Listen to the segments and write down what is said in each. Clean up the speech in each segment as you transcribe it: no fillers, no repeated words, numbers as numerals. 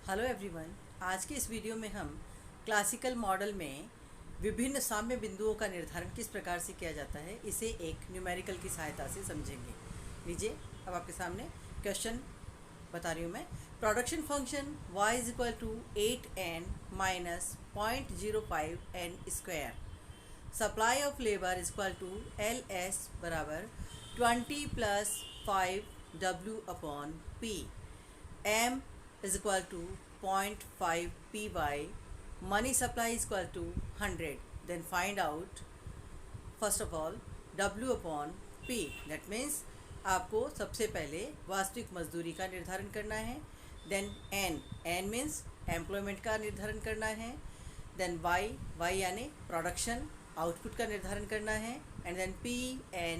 Hello everyone. आज के इस वीडियो में हम क्लासिकल मॉडल में विभिन्न साम्य बिंदुओं का निर्धारण किस प्रकार से किया जाता है इसे एक न्यूमेरिकल की सहायता से समझेंगे। लीजिए, अब आपके सामने क्वेश्चन बता रही हूँ मैं। Production function y is equal to 8n minus 0.05n square, supply of labour is equal to LS बराबर 20 plus 5W upon P, M is equal to 0.5 py, money supply is equal to 100. Then find out first of all W upon P. That means आपको सबसे पहले वास्तविक मजदूरी का निर्धारण करना है। देन N मीन्स एम्प्लॉयमेंट का निर्धारण करना है। देन Y यानी प्रोडक्शन आउटपुट का निर्धारण करना है। And then P N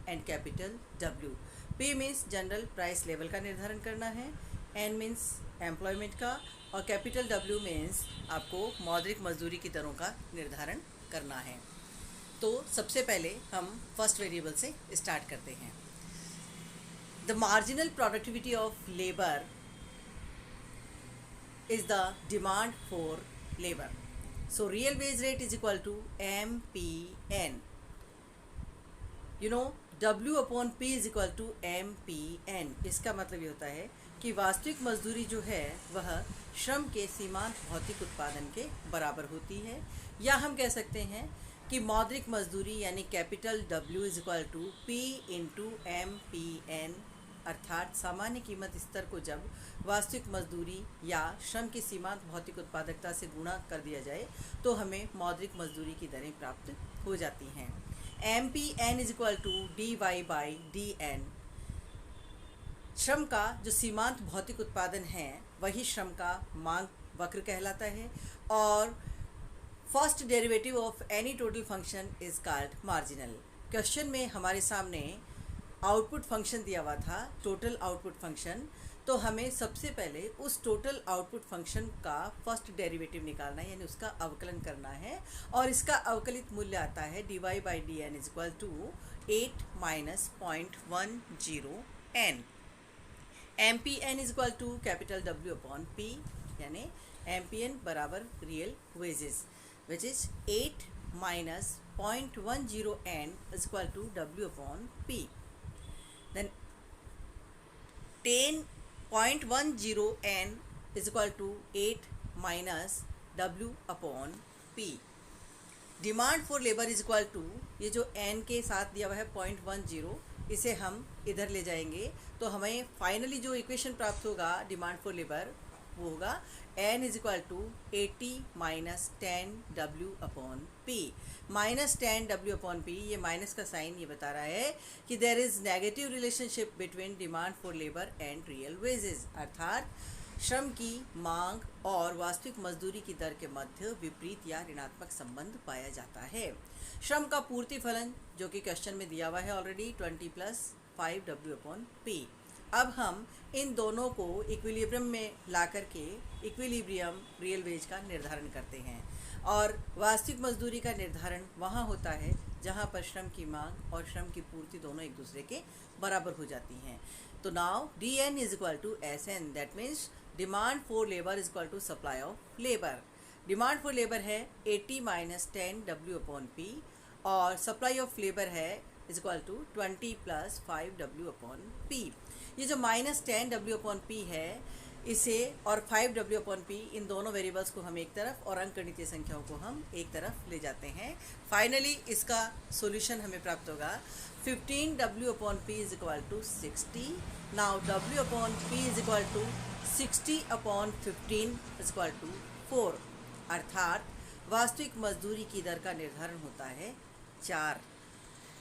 and capital W। P means general price level का निर्धारण करना है। N मीन्स एम्प्लॉयमेंट का और कैपिटल W मीन्स आपको मौद्रिक मजदूरी की दरों का निर्धारण करना है। तो सबसे पहले हम फर्स्ट वेरिएबल से स्टार्ट करते हैं। The marginal productivity of labour is the demand for labour. So real wage rate is equal to MPN। You know W upon P is equal to MPN। इसका मतलब ये होता है कि वास्तविक मजदूरी जो है वह श्रम के सीमांत भौतिक उत्पादन के बराबर होती है, या हम कह सकते हैं कि मौद्रिक मजदूरी यानी capital W is equal to P into MPN, अर्थात सामान्य कीमत स्तर को जब वास्तविक मजदूरी या श्रम की सीमांत भौतिक उत्पादकता से गुणा कर दिया जाए तो हमें मौद्रिक मजदूरी की दरें प्राप्त हो जाती हैं। MPN is equal to DY by DN। श्रम का जो सीमांत भौतिक उत्पादन है वही श्रम का मांग वक्र कहलाता है, और first derivative of any total function is called marginal. Question में हमारे सामने आउटपुट फंक्शन दिया हुआ था, टोटल आउटपुट फंक्शन। तो हमें सबसे पहले उस टोटल आउटपुट फंक्शन का फर्स्ट डेरिवेटिव निकालना है, यानी उसका अवकलन करना है, और इसका अवकलित मूल्य आता है dy by DN is equal to 8 minus 0.10n। MPN is equal to capital W upon P, यानी MPN बराबर real wages which is 8 minus 0.10n is equal to W upon P। Then 10.10n is equal to 8 minus W upon P। Demand for labour is equal to, ये जो n के साथ दिया हुआ है 0.10, इसे हम इधर ले जाएंगे तो हमें फाइनली जो इक्वेशन प्राप्त होगा डिमांड फॉर लेबर वो होगा n is equal to 80 minus 10W upon P। Minus 10W upon P, ये माइनस का साइन ये बता रहा है कि there is negative relationship between demand for labour and real wages, अर्थात श्रम की मांग और वास्तविक मजदूरी की दर के मध्य विपरीत या ऋणात्मक संबंध पाया जाता है। श्रम का पूर्ति फलन जो कि क्वेश्चन में दिया हुआ है already 20 plus 5W upon P। अब हम इन दोनों को इक्विलिब्रियम में ला करके इक्विलिब्रियम रियल वेज का निर्धारण करते हैं, और वास्तविक मजदूरी का निर्धारण वहाँ होता है जहाँ पर श्रम की मांग और श्रम की पूर्ति दोनों एक दूसरे के बराबर हो जाती हैं। तो now DN is equal to SN, that means demand for labour is equal to supply of labour. Demand for labour है 80 माइनस 10W अपॉन P, और सप्लाई ऑफ लेबर है is equal to 20 plus 5W upon P। ये जो minus 10W upon P है इसे और 5W upon P, इन दोनों variables को हम एक तरफ और अंकगणितीय संख्याओं को हम एक तरफ ले जाते हैं। फाइनली इसका सॉल्यूशन हमें प्राप्त होगा 15W upon P is equal to 60। Now W upon P is equal to 60 upon 15 is equal to 4, अर्थात वास्तविक मजदूरी की दर का निर्धारण होता है 4।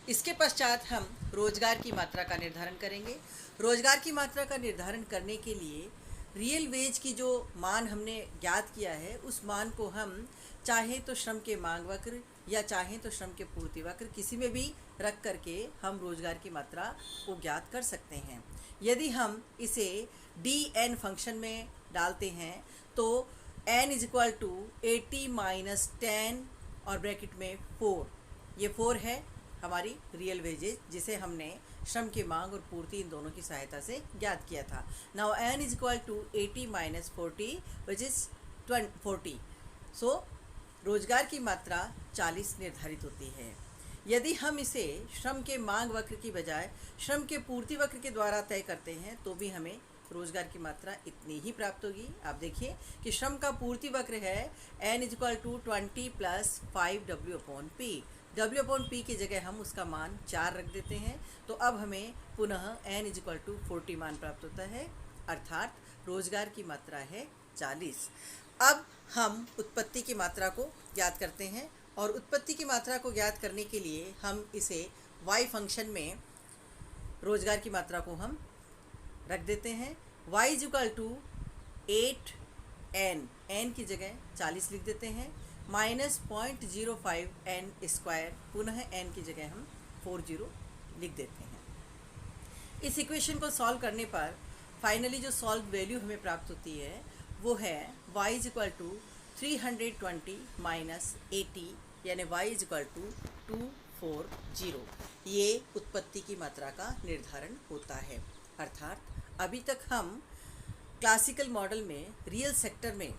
इसके पश्चात हम रोजगार की मात्रा का निर्धारण करेंगे। रोजगार की मात्रा का निर्धारण करने के लिए रियल वेज की जो मान हमने ज्ञात किया है उस मान को हम चाहे तो श्रम के मांग वक्र या चाहे तो श्रम के पूर्ति वक्र किसी में भी रख करके हम रोजगार की मात्रा को ज्ञात कर सकते हैं। यदि हम इसे DN फंक्शन में डालते हैं तो n is equal to 80 minus 10 और ब्रैकेट में 4, ये 4 है हमारी रियल वेजेज जिसे हमने श्रम की मांग और पूर्ति इन दोनों की सहायता से ज्ञात किया था। Now n is equal to 80 minus 40 which is 40। So रोजगार की मात्रा 40 निर्धारित होती है। यदि हम इसे श्रम के मांग वक्र की बजाय श्रम के पूर्ति वक्र के द्वारा तय करते हैं तो भी हमें रोजगार की मात्रा इतनी ही प्राप्त होगी। आप देखिए कि श्रम का पूर्ति वक्र है n is equal to 20 plus 5w upon P. w upon P की जगह हम उसका मान 4 रख देते हैं, तो अब हमें पुनः n इज इक्वल टू 40 मान प्राप्त होता है, अर्थात रोजगार की मात्रा है 40। अब हम उत्पत्ति की मात्रा को ज्ञात करते हैं और उत्पत्ति की मात्रा को ज्ञात करने के लिए हम इसे y फंक्शन में रोजगार की मात्रा को हम रख देते हैं। y is equal to 8n, n की जगह 40 लिख देते हैं, माइनस 0.05 n स्क्वायर, पुनः n की जगह हम 40 लिख देते हैं। इस इक्वेशन को सॉल्व करने पर फाइनली जो सॉल्व वैल्यू हमें प्राप्त होती है वो है y is equal to 320 minus 80, यानी y इज इक्वल टू 240। ये उत्पत्ति की मात्रा का निर्धारण होता है। अर्थात अभी तक हम क्लासिकल मॉडल में रियल सेक्टर में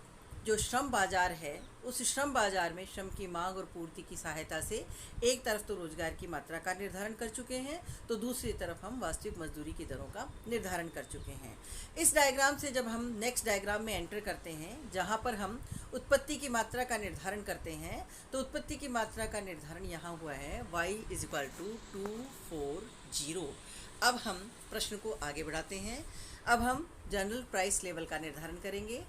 जो श्रम बाजार है, उस श्रम बाजार में श्रम की मांग और पूर्ति की सहायता से एक तरफ तो रोजगार की मात्रा का निर्धारण कर चुके हैं, तो दूसरी तरफ हम वास्तविक मजदूरी की दरों का निर्धारण कर चुके हैं। इस डायग्राम से जब हम नेक्स्ट डायग्राम में एंटर करते हैं, जहां पर हम उत्पत्ति की मात्रा का निर्धारण करते हैं, तो उत्पत्ति की मात्रा का निर्धारण यहाँ हुआ है y इज इक्वल टू 240। अब हम प्रश्न को आगे बढ़ाते हैं। अब हम जनरल प्राइस लेवल का निर्धारण करेंगे।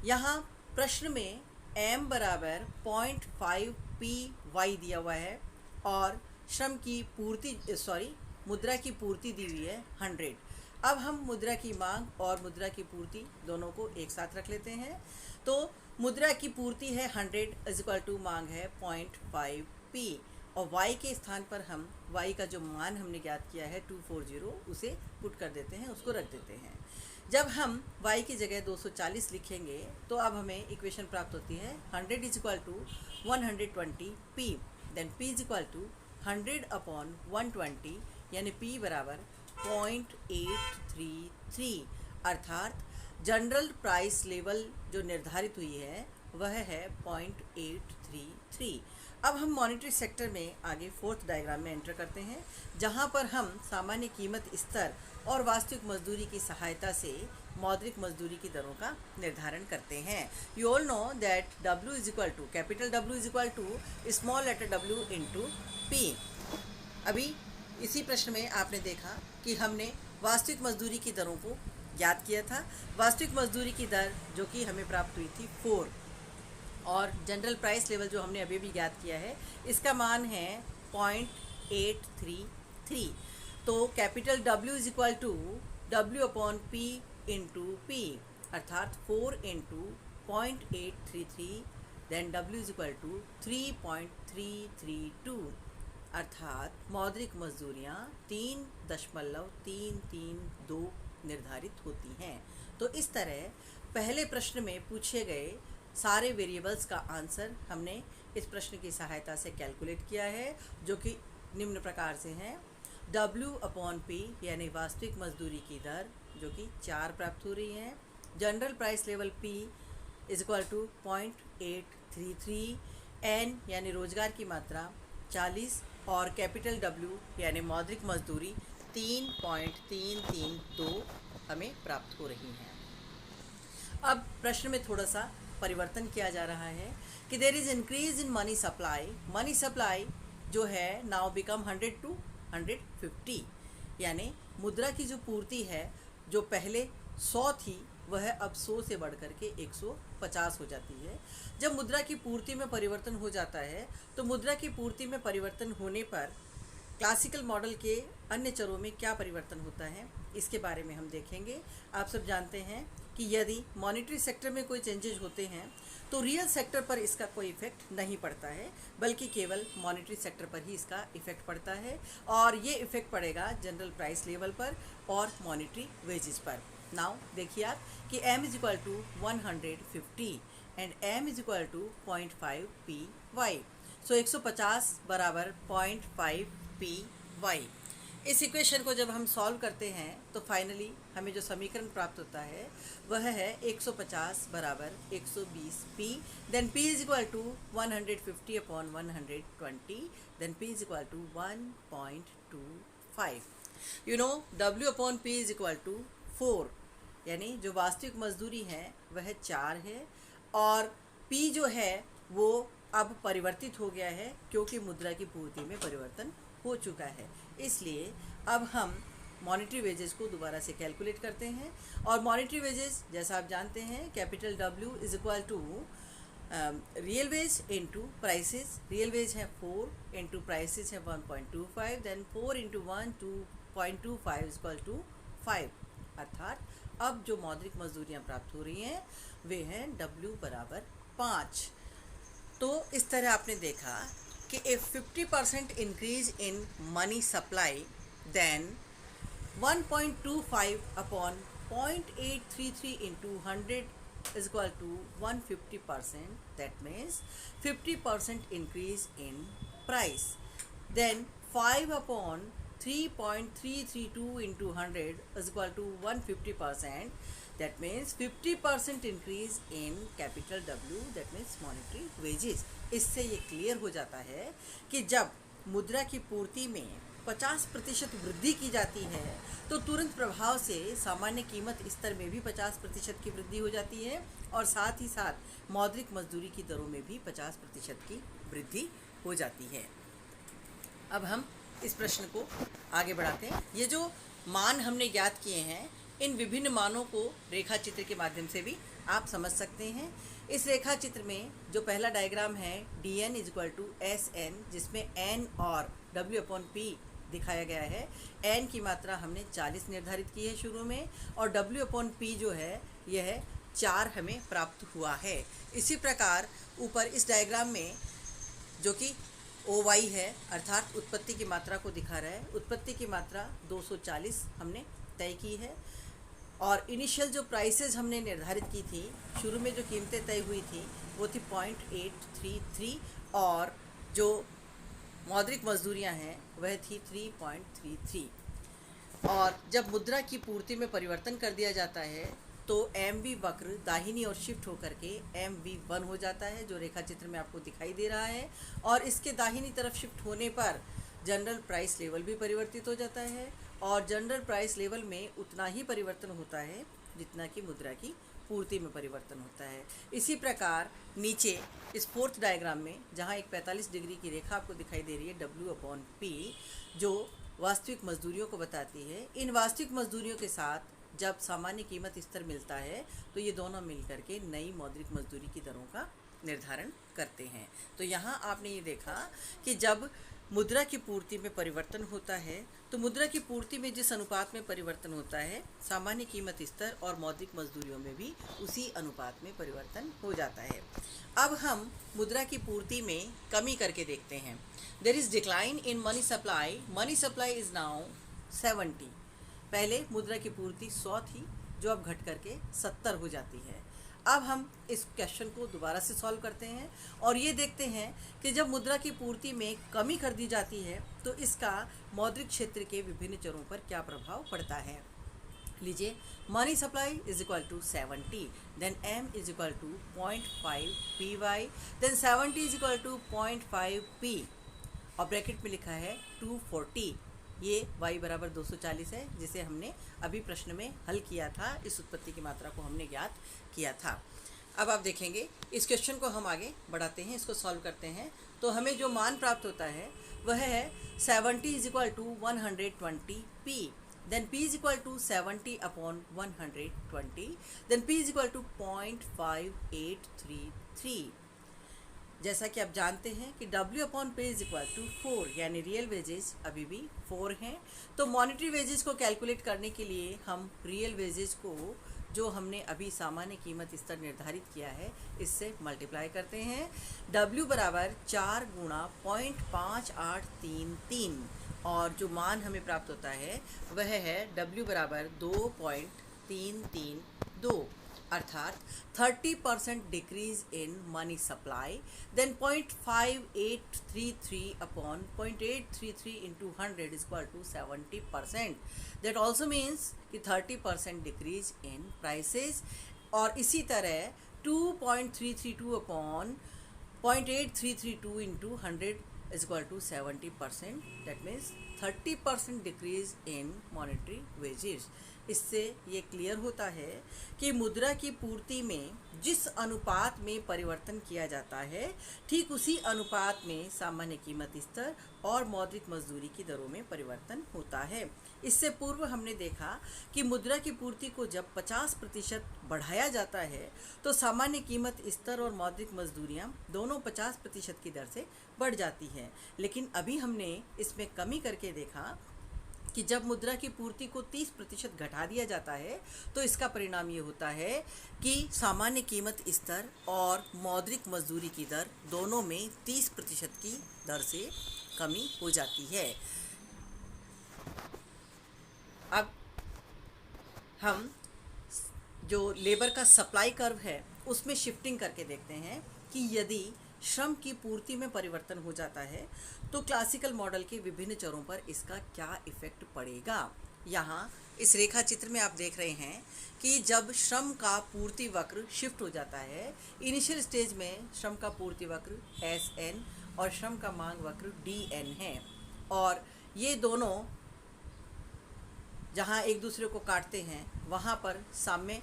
यहाँ प्रश्न में m बराबर 0.5 py दिया हुआ है और श्रम की पूर्ति मुद्रा की पूर्ति दी हुई है 100। अब हम मुद्रा की मांग और मुद्रा की पूर्ति दोनों को एक साथ रख लेते हैं। तो मुद्रा की पूर्ति है 100 इज इक्वल टू मांग है 0.5 p और y के स्थान पर हम y का जो मान हमने ज्ञात किया है 240 उसे पुट कर देते हैं, उसको रख देते हैं। जब हम y की जगह 240 लिखेंगे तो अब हमें इक्वेशन प्राप्त होती है 100 is equal to 120 p, then p is equal to 100 upon 120, यानी p बराबर 0.833। अर्थात जनरल प्राइस लेवल जो निर्धारित हुई है वह है 0.833। अब हम मॉनेटरी सेक्टर में आगे फोर्थ डायग्राम में एंटर करते हैं, जहां पर हम सामान्य कीमत स्तर और वास्तविक मजदूरी की सहायता से मौद्रिक मजदूरी की दरों का निर्धारण करते हैं। You all know that W is equal to capital W is equal to small letter w into P। अभी इसी प्रश्न में आपने देखा कि हमने वास्तविक मजदूरी की दरों को ज्ञात किया था। वास्तविक मजदूरी की दर जो कि हमें प्राप्त हुई थी 4, और जनरल प्राइस लेवल जो हमने अभी भी ज्ञात किया है इसका मान है 0.833। तो capital W is equal to W upon P into P, अर्थात 4 into 0.833, then W is equal to 3.332, अर्थात मौद्रिक मजदूरियाँ 3.332 निर्धारित होती हैं। तो इस तरह पहले प्रश्न में पूछे गए सारे वेरिएबल्स का आंसर हमने इस प्रश्न की सहायता से कैलकुलेट किया है, जो कि निम्न प्रकार से हैं। W अपॉन P यानी वास्तविक मजदूरी की दर जो कि 4 प्राप्त हो रही है, general price level P is equal to 0.833, N यानी रोजगार की मात्रा 40 और कैपिटल W यानी मौद्रिक मजदूरी 3.332 हमें प्राप्त हो रही हैं। अब प्रश्न में थोड़ा सा परिवर्तन किया जा रहा है कि there is increase in money supply जो है नाउ बिकम 100 to 150, यानी मुद्रा की जो पूर्ति है जो पहले 100 थी वह अब 100 से बढ़ कर के 150 हो जाती है। जब मुद्रा की पूर्ति में परिवर्तन हो जाता है तो मुद्रा की पूर्ति में परिवर्तन होने पर क्लासिकल मॉडल के अन्य चरों में क्या परिवर्तन होता है इसके बारे में हम देखेंगे। आप सब जानते हैं कि यदि मॉनेटरी सेक्टर में कोई चेंजेज होते हैं तो रियल सेक्टर पर इसका कोई इफेक्ट नहीं पड़ता है, बल्कि केवल मॉनेटरी सेक्टर पर ही इसका इफेक्ट पड़ता है, और ये इफेक्ट पड़ेगा जनरल प्राइस लेवल पर और मॉनेटरी वेजेस पर। नाउ देखिए आप कि m is equal to 150 and m is equal to 0.5 py। So 150 बराबर 0.5 py। इस इक्वेशन को जब हम सॉल्व करते हैं तो फाइनली हमें जो समीकरण प्राप्त होता है वह है 150 बराबर 120 P, then P is equal to 150 upon 120, then P is equal to 1.25। You know W upon P is equal to 4, यानी जो वास्तविक मजदूरी है वह 4 है और P जो है वो अब परिवर्तित हो गया है क्योंकि मुद्रा की पूर्ति में परिवर्तन हो चुका है। इसलिए अब हम मॉनेटरी वेजेस को दोबारा से कैलकुलेट करते हैं और मॉनेटरी वेजेस जैसा आप जानते हैं capital W is equal to real wage into prices. Real wage है 4 इंटू प्राइसेस है 1.25, then 4 into 1.25 is equal to 5। अर्थात अब जो मौद्रिक मजदूरियाँ प्राप्त हो रही हैं वे हैं W बराबर 5। तो इस तरह आपने देखा कि if 50% increase in money supply, then 1.25 upon 0.833 into 100 is equal to 150%. That means 50% increase in price. Then 5 upon 3.332 into 100 is equal to 150%. That means 50% increase in capital W, that means monetary wages. इससे ये clear हो जाता है कि जब मुद्रा की पूर्ति में 50% वृद्धि की जाती है तो तुरंत प्रभाव से सामान्य कीमत स्तर में भी 50% की वृद्धि हो जाती है और साथ ही साथ मौद्रिक मजदूरी की दरों में भी 50% की वृद्धि हो जाती है। अब हम इस प्रश्न को आगे बढ़ाते हैं। ये जो मान हमने ज्ञात किए हैं इन विभिन्न मानों को रेखा चित्र के माध्यम से भी आप समझ सकते हैं। इस रेखा चित्र में जो पहला डायग्राम है dn is equal to SN, जिसमें n और W अपॉन P दिखाया गया है। n की मात्रा हमने 40 निर्धारित की है शुरू में और W अपॉन P जो है यह 4 हमें प्राप्त हुआ है। इसी प्रकार ऊपर इस डायग्राम में जो कि OY है अर्थात उत्पत्ति की मात्रा को दिखा रहा है, उत्पत्ति की मात्रा 240 हमने तय की है और इनिशियल जो प्राइसेस हमने निर्धारित की थी, शुरू में जो कीमतें तय हुई थी वो थी 0.833 और जो मौद्रिक मजदूरियां हैं वह थी 3.33। और जब मुद्रा की पूर्ति में परिवर्तन कर दिया जाता है तो MV वक्र दाहिनी ओर शिफ्ट होकर के MV1 हो जाता है जो रेखा चित्र में आपको दिखाई दे रहा है और इसके दाहिनी तरफ शिफ्ट होने पर जनरल प्राइस लेवल भी परिवर्तित हो जाता है और जनरल प्राइस लेवल में उतना ही परिवर्तन होता है जितना कि मुद्रा की पूर्ति में परिवर्तन होता है। इसी प्रकार नीचे इस फोर्थ डायग्राम में जहां एक 45 डिग्री की रेखा आपको दिखाई दे रही है W अपॉन P जो वास्तविक मजदूरियों को बताती है, इन वास्तविक मजदूरियों के साथ जब सामान्य कीमत स्तर मिलता है तो ये दोनों मिलकर के नई मौद्रिक मजदूरी की दरों का निर्धारण करते हैं। तो यहाँ आपने ये देखा कि जब मुद्रा की पूर्ति में परिवर्तन होता है तो मुद्रा की पूर्ति में जिस अनुपात में परिवर्तन होता है सामान्य कीमत स्तर और मौद्रिक मजदूरियों में भी उसी अनुपात में परिवर्तन हो जाता है। अब हम मुद्रा की पूर्ति में कमी करके देखते हैं। There is decline in money supply is now 70। पहले मुद्रा की पूर्ति 100 थी जो अब घट करके 70 हो जाती है। अब हम इस क्वेश्चन को दोबारा से सॉल्व करते हैं और ये देखते हैं कि जब मुद्रा की पूर्ति में कमी कर दी जाती है तो इसका मौद्रिक क्षेत्र के विभिन्न चरों पर क्या प्रभाव पड़ता है। लीजिए, money supply is equal to 70, then M is equal to 0.5 PY, then 70 is equal to 0.5 P और ब्रैकेट में लिखा है 240। ये y बराबर 240 है जिसे हमने अभी प्रश्न में हल किया था, इस उत्पत्ति की मात्रा को हमने ज्ञात किया था। अब आप देखेंगे इस क्वेश्चन को हम आगे बढ़ाते हैं, इसको सॉल्व करते हैं तो हमें जो मान प्राप्त होता है वह है 70 is equal to 120 P, then P is equal to 70 upon 120, then P is equal to 0.5833। जैसा कि आप जानते हैं कि W upon P is equal to 4, यानी रियल वेजेस अभी भी 4 हैं। तो मॉनेटरी वेजेस को कैलकुलेट करने के लिए हम रियल वेजेस को जो हमने अभी सामान्य कीमत स्तर निर्धारित किया है इससे मल्टीप्लाई करते हैं। W बराबर 4 गुणा 0.5833 और जो मान हमें प्राप्त होता है वह है W बराबर 2.332। अर्थात 30% decrease in money supply, then 0.5833 upon 0.833 into 100 is equal to 70%. That also means कि 30% डिक्रीज इन प्राइसेस, और इसी तरह 2.332 upon 0.8332 into 100 is equal to 70%. That means 30% decrease in monetary wages. इससे ये क्लियर होता है कि मुद्रा की पूर्ति में जिस अनुपात में परिवर्तन किया जाता है, ठीक उसी अनुपात में सामान्य कीमत स्तर और मौद्रिक मजदूरी की दरों में परिवर्तन होता है। इससे पूर्व हमने देखा कि मुद्रा की पूर्ति को जब 50% बढ़ाया जाता है तो सामान्य कीमत स्तर और मौद्रिक मजदूरियाँ दोनों 50% की दर से बढ़ जाती है। लेकिन अभी हमने इसमें कमी करके देखा कि जब मुद्रा की पूर्ति को 30% घटा दिया जाता है तो इसका परिणाम ये होता है कि सामान्य कीमत स्तर और मौद्रिक मजदूरी की दर दोनों में 30% की दर से कमी हो जाती है। अब हम जो लेबर का सप्लाई कर्व है उसमें शिफ्टिंग करके देखते हैं कि यदि श्रम की पूर्ति में परिवर्तन हो जाता है तो क्लासिकल मॉडल के विभिन्न चरों पर इसका क्या इफ़ेक्ट पड़ेगा। यहाँ इस रेखा चित्र में आप देख रहे हैं कि जब श्रम का पूर्ति वक्र शिफ्ट हो जाता है, इनिशियल स्टेज में श्रम का पूर्ति वक्र SN और श्रम का मांग वक्र DN है, और ये दोनों जहाँ एक दूसरे को काटते हैं वहाँ पर साम्य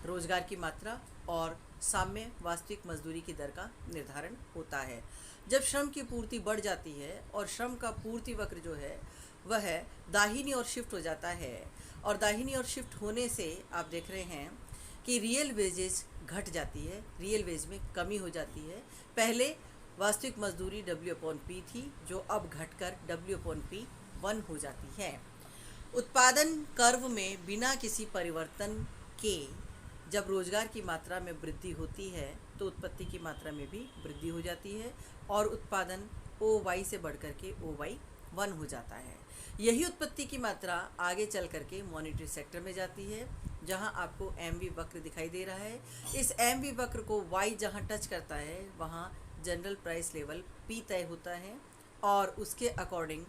रोजगार की मात्रा और साम्य वास्तविक मजदूरी की दर का निर्धारण होता है। जब श्रम की पूर्ति बढ़ जाती है और श्रम का पूर्ति वक्र जो है वह दाहिनी ओर शिफ्ट हो जाता है, और दाहिनी ओर शिफ्ट होने से आप देख रहे हैं कि रियल वेजेस घट जाती है, रियल वेज में कमी हो जाती है। पहले वास्तविक मजदूरी W/P थी जो अब घटकर W/P1 हो जाती है। उत्पादन कर्व में बिना किसी परिवर्तन के जब रोजगार की मात्रा में वृद्धि होती है तो उत्पत्ति की मात्रा में भी वृद्धि हो जाती है और उत्पादन OY से बढ़कर के OY1 हो जाता है। यही उत्पत्ति की मात्रा आगे चल करके मॉनेटरी सेक्टर में जाती है, जहां आपको MV वक्र दिखाई दे रहा है। इस MV वक्र को Y जहां टच करता है वहां जनरल प्राइस लेवल P तय होता है, और उसके अकॉर्डिंग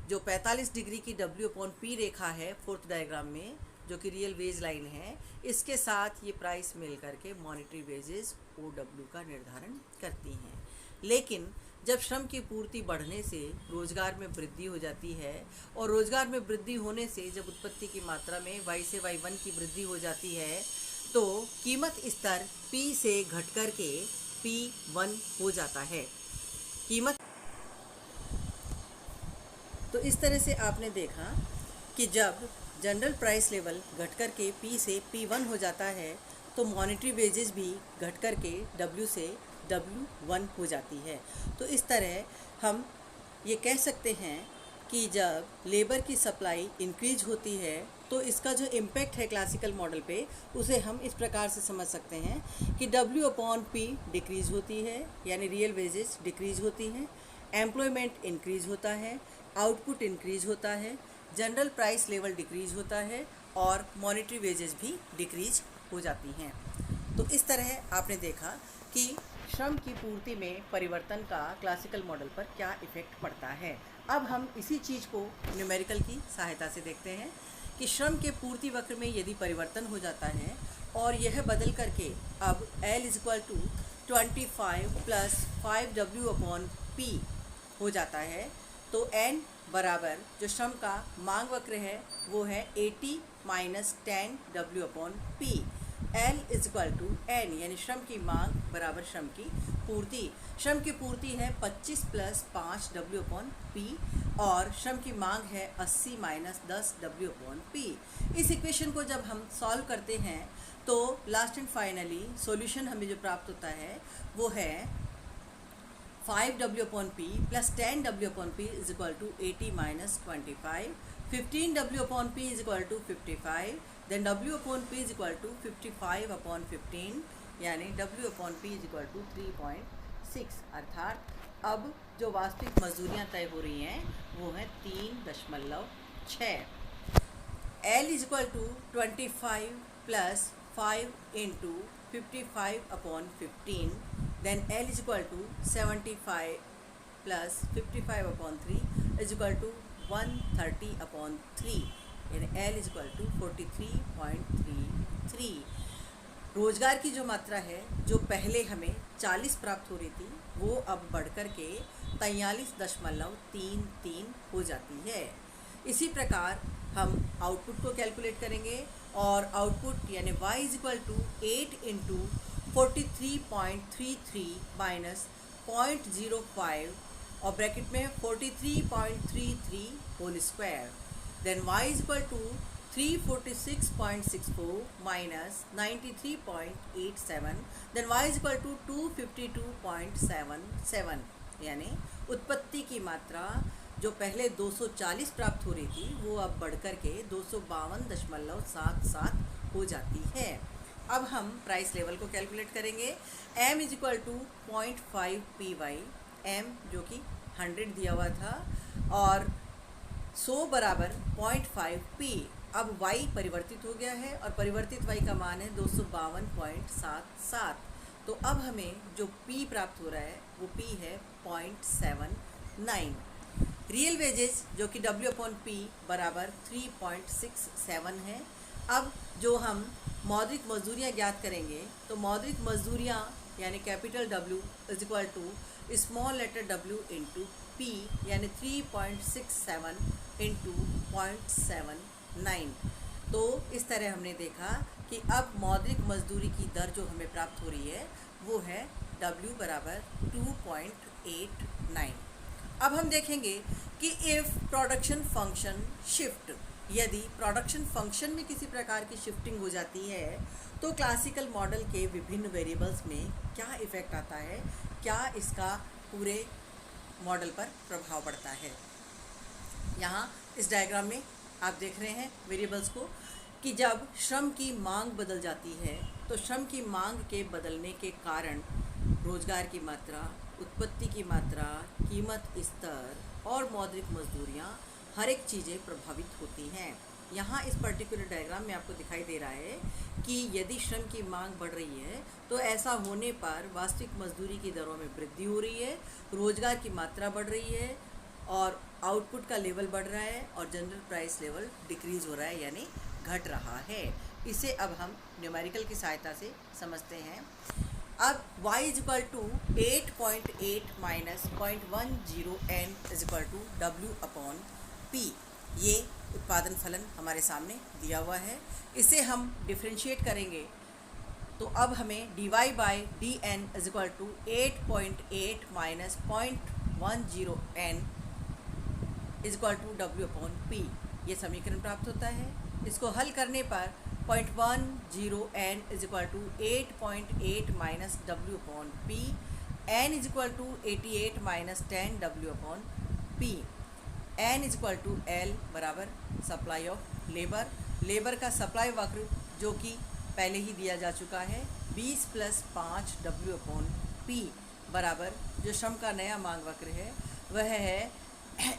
जो 45 डिग्री की W/P रेखा है फोर्थ डायग्राम में, जो कि रियल वेज लाइन है, इसके साथ ये प्राइस मिल करके मॉनेटरी वेजेस OW का निर्धारण करती हैं। लेकिन जब श्रम की पूर्ति बढ़ने से रोजगार में वृद्धि हो जाती है, और रोजगार में वृद्धि होने से जब उत्पत्ति की मात्रा में Y से Y1 की वृद्धि हो जाती है तो कीमत स्तर P से घट कर के P1 हो जाता है। कीमत तो इस तरह से आपने देखा कि जब जनरल प्राइस लेवल घट कर के P से P1 हो जाता है तो मॉनेटरी वेजेस भी घट कर के W से W1 हो जाती है। तो इस तरह हम ये कह सकते हैं कि जब लेबर की सप्लाई इंक्रीज होती है तो इसका जो इम्पैक्ट है क्लासिकल मॉडल पे, उसे हम इस प्रकार से समझ सकते हैं कि W/P डिक्रीज होती है, यानी रियल वेजेस डिक्रीज होती हैं, एम्प्लॉयमेंट इंक्रीज होता है, आउटपुट इंक्रीज होता है, जनरल प्राइस लेवल डिक्रीज होता है और मॉनेटरी वेजेस भी डिक्रीज हो जाती हैं। तो इस तरह आपने देखा कि श्रम की पूर्ति में परिवर्तन का क्लासिकल मॉडल पर क्या इफ़ेक्ट पड़ता है। अब हम इसी चीज़ को न्यूमेरिकल की सहायता से देखते हैं कि श्रम के पूर्ति वक्र में यदि परिवर्तन हो जाता है और यह बदल करके अब L = 25 + 5W/P हो जाता है, तो N बराबर जो श्रम का मांग वक्र है वो है 80 - 10W/P। L = N, यानी श्रम की मांग बराबर श्रम की पूर्ति। श्रम की पूर्ति है 25 + 5W/P और श्रम की मांग है 80 - 10W/P। इस इक्वेशन को जब हम सॉल्व करते हैं तो लास्ट एंड फाइनली सॉल्यूशन हमें जो प्राप्त होता है वो है 5W/P + 10W/P = 80 - 25, 15W/P = 55, then W/P = 55/15, यानी W/P = 3.6। अर्थात अब जो वास्तविक मजदूरियाँ तय हो रही हैं वो हैं 3.6। L = 25 + 5 into 55 upon 15, then L is equal to 75 plus 55 upon 3 is equal to 130 upon 3, यानी L is equal to 43.33। रोजगार की जो मात्रा है, जो पहले हमें 40 प्राप्त हो रही थी, वो अब बढ़कर के 43.33 हो जाती है। इसी प्रकार हम आउटपुट को कैलकुलेट करेंगे और आउटपुट यानी y is equal to 8 into 43.33 minus 0.05 और ब्रैकेट में 43.33 whole square, then y is equal to 346.64 minus 93.87, then y is equal to 252.77, यानी उत्पत्ति की मात्रा जो पहले 240 प्राप्त हो रही थी वो अब बढ़कर के 252.77 हो जाती है। अब हम प्राइस लेवल को कैलकुलेट करेंगे। m is equal to 0.5 py, m जो कि 100 दिया हुआ था और 100 बराबर 0.5 p। अब y परिवर्तित हो गया है और परिवर्तित y का मान है 252.77। तो अब हमें जो p प्राप्त हो रहा है वो p है 0.79। रियल वेजेस जो कि W/P बराबर 3.67 है। अब जो हम मौद्रिक मजदूरियाँ ज्ञात करेंगे तो मौद्रिक मजदूरियाँ यानी capital W is equal to small letter w into P यानी 3.67 इंटू 0.79। तो इस तरह हमने देखा कि अब मौद्रिक मजदूरी की दर जो हमें प्राप्त हो रही है वो है W बराबर 2.89। अब हम देखेंगे कि इफ़ प्रोडक्शन फंक्शन शिफ्ट, यदि प्रोडक्शन फंक्शन में किसी प्रकार की शिफ्टिंग हो जाती है तो क्लासिकल मॉडल के विभिन्न वेरिएबल्स में क्या इफ़ेक्ट आता है, क्या इसका पूरे मॉडल पर प्रभाव पड़ता है। यहाँ इस डायग्राम में आप देख रहे हैं वेरिएबल्स को कि जब श्रम की मांग बदल जाती है तो श्रम की मांग के बदलने के कारण रोजगार की मात्रा, उत्पत्ति की मात्रा, कीमत स्तर और मौद्रिक मजदूरियाँ हर एक चीज़ें प्रभावित होती हैं। यहाँ इस पर्टिकुलर डायग्राम में आपको दिखाई दे रहा है कि यदि श्रम की मांग बढ़ रही है तो ऐसा होने पर वास्तविक मजदूरी की दरों में वृद्धि हो रही है, रोजगार की मात्रा बढ़ रही है और आउटपुट का लेवल बढ़ रहा है और जनरल प्राइस लेवल डिक्रीज़ हो रहा है यानी घट रहा है। इसे अब हम न्यूमेरिकल की सहायता से समझते हैं। अब y is equal to 8.8 minus 0.10 n is equal to W/P, ये उत्पादन फलन हमारे सामने दिया हुआ है। इसे हम डिफ्रेंशिएट करेंगे तो अब हमें dy by dn is equal to 8.8 minus 0.10 n is equal to W/P, ये समीकरण प्राप्त होता है। इसको हल करने पर 0.10 n is equal to 8.8 minus W/P, n is equal to 88 minus 10 W/P, n is equal to L बराबर सप्लाई ऑफ लेबर, लेबर का सप्लाई वक्र जो कि पहले ही दिया जा चुका है 20 प्लस 5 W/P बराबर जो श्रम का नया मांग वक्र है वह है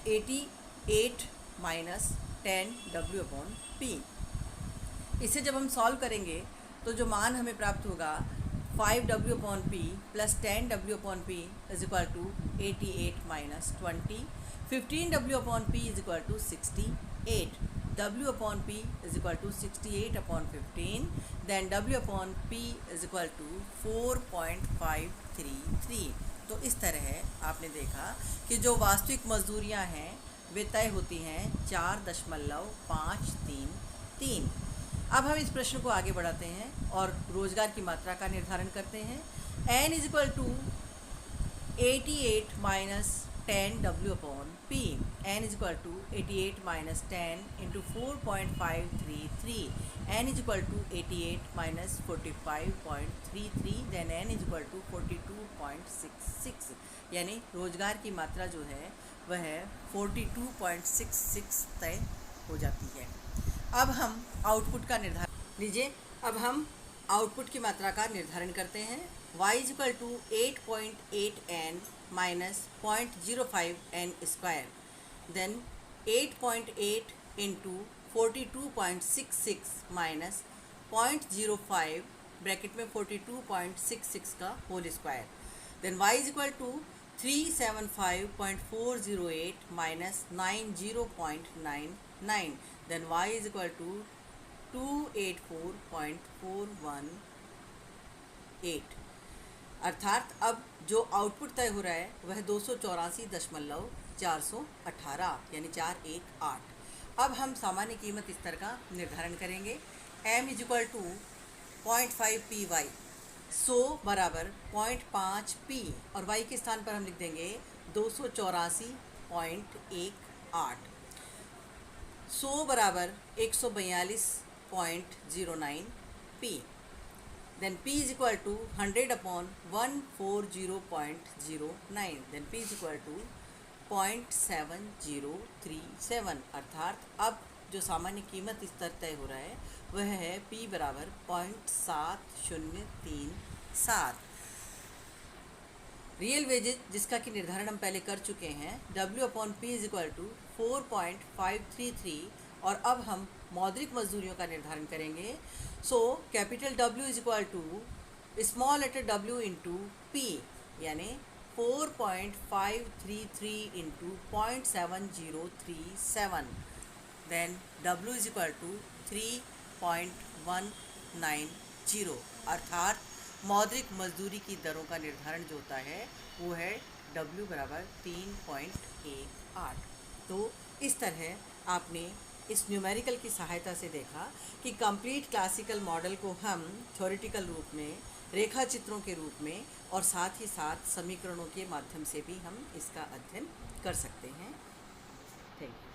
88 माइनस 10 W/P। इसे जब हम सॉल्व करेंगे तो जो मान हमें प्राप्त होगा 5 W/P plus 10 W/P is equal to 88 minus 20, 15 W/P is equal to 68, W/P is equal to 68 upon 15, then W/P is equal to 4.533। तो इस तरह आपने देखा कि जो वास्तविक मजदूरियां हैं वे तय होती हैं 4.533। अब हम इस प्रश्न को आगे बढ़ाते हैं और रोजगार की मात्रा का निर्धारण करते हैं। n is equal to 88 minus 10 W/P, n is equal to 88 minus 10 into 4.533, n is equal to 88 minus 45.33, then n is equal to 42.66, यानी रोजगार की मात्रा जो है वह 42.66 तय हो जाती है। अब हम आउटपुट का निर्धारण लीजिए। अब हम आउटपुट की मात्रा का निर्धारण करते हैं। y is equal to 8.8 n minus 0.05 n square, then 8.8 into 42.66 minus 0.05 bracket में 42.66 का whole square, then y is equal to 375.408 minus 90.99, then y is equal to 284.418। अर्थात अब जो आउटपुट तय हो रहा है वह 284.418 यानी 418। अब हम सामान्य कीमत स्तर का निर्धारण करेंगे। m is equal to 0.5 py, 100 बराबर 0.5 p और y के स्थान पर हम लिख देंगे 284.18। 100 बराबर 142.09 p, then p is equal to 100/140.09, then p is equal to 0.7037। अर्थात अब जो सामान्य कीमत स्तर तय हो रहा है वह है p बराबर 0.7037। रियल वेजेज जिसका कि निर्धारण हम पहले कर चुके हैं, W/P इज इक्वल टू 4.533, और अब हम मौद्रिक मजदूरियों का निर्धारण करेंगे। So capital W is equal to small letter w into P, यानी 4.533 इंटू 0.7037, then W is equal to 3.190। अर्थात मौद्रिक मजदूरी की दरों का निर्धारण जो होता है वो है W बराबर 3.18। तो इस तरह आपने इस न्यूमेरिकल की सहायता से देखा कि कंप्लीट क्लासिकल मॉडल को हम थ्योरेटिकल रूप में, रेखा चित्रों के रूप में और साथ ही साथ समीकरणों के माध्यम से भी हम इसका अध्ययन कर सकते हैं। Thank you.